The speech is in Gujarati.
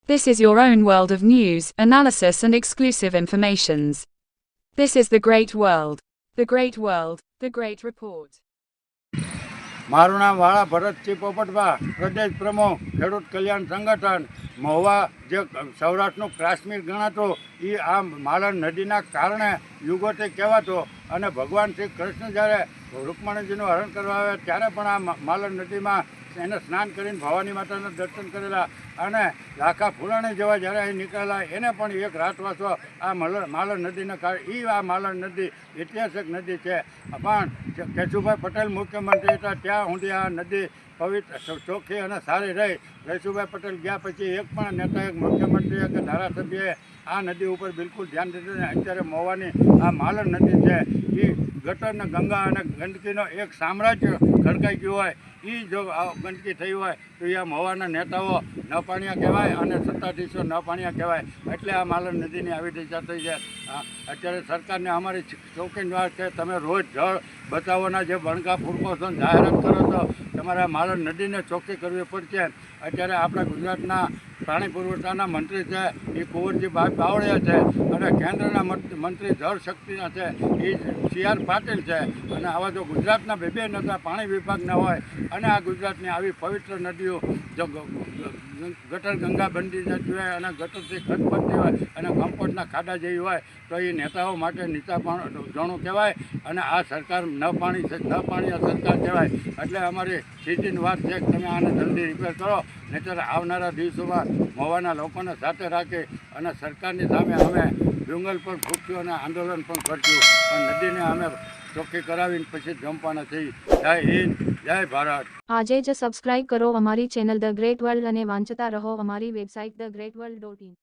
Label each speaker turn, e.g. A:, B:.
A: This is your own world of news, analysis and exclusive informations. This is the great world. The great world. The great report.
B: મારું નામ વાળા ભરતસિંહ પોપટભા, પ્રદેશ પ્રમુખ ખેડૂત કલ્યાણ સંગઠન મહુવા, જે સૌરાષ્ટ્રનું કાશ્મીર ગણાતું એ આ માલણ નદીના કારણે યુગોથી કહેવાતો, અને ભગવાન શ્રી કૃષ્ણ જ્યારે રૂકમણીજીનું હરણ કરવા આવે ત્યારે પણ આ માલણ નદીમાં એને સ્નાન કરીને ભવાની માતાના દર્શન કરેલા, અને લાખા ફૂલાણી જેવા જ્યારે અહીં નીકળેલા એને પણ એક રાત વાસો આ માલણ નદીના કારણે આ માલણ નદી ઐતિહાસિક નદી છે. પણ કેશુભાઈ પટેલ મુખ્યમંત્રી હતા ત્યાં સુધી આ નદી પવિત્ર, ચોખ્ખી અને સારી રહી. કેશુભાઈ પટેલ ગયા પછી એક પણ નેતા, એક મુખ્યમંત્રીએ કે ધારાસભ્યએ આ નદી ઉપર બિલકુલ ધ્યાન દીધું નહીં. અત્યારે મહુવાની આ માલણ નદી છે એ ગટર, ગંગા અને ગંદકીનો એક સામ્રાજ્ય ખડકાઈ ગયું હોય. એ જો ગંદકી થઈ હોય તો એ મહુવાના નેતાઓ ન પાણિયા કહેવાય અને સત્તાધીશો ન પાણિયા કહેવાય. એટલે આ માલણ નદીની આવી દિશા થઈ છે. અત્યારે સરકારને અમારી શોખીન વાત છે, તમે રોજ જળ બચાવવાના જે બણકા ફૂરકો છો, જાહેરાત કરો છો, તમારે આ માલણ નદીને ચોખ્ખી કરવી પડશે. અત્યારે આપણા ગુજરાતના પાણી પુરવઠાના મંત્રી છે એ કુંવરજી બાવળિયા છે, અને કેન્દ્રના મંત્રી જળ શક્તિના છે એ CR પાટીલ છે. અને આવા જો ગુજરાતના બે નેતા પાણી વિભાગના હોય અને આ ગુજરાતની આવી પવિત્ર નદીઓ જો ગટર ગંગા બંધી જતી હોય અને ગટરથી ખત બનતી હોય અને કમ્પોસ્ટના ખાડા જેવી હોય તો એ નેતાઓ માટે નીચા જોણું કહેવાય. અને આ સરકાર ન પાણી સરકાર કહેવાય. એટલે અમારી સીધી વાત છે કે તમે આને જલ્દી રિપેર કરો, નહીંતર આવનારા દિવસોમાં મહુવાના લોકોને સાથે રાખી અને સરકારની સામે અમે જંગલ પર ફૂંક્યું અને આંદોલન પણ કરશું. પણ નદીને અમે ચોખ્ખી કરાવીને પછી જંપવાના છીએ. જય હિન્દ, જય ભારત.
C: આજે જ સબસ્ક્રાઇબ કરો અમારી ચેનલ ધ ગ્રેટ વર્લ્ડ અને વાંચતા રહો અમારી વેબસાઇટ thegreatworld.in.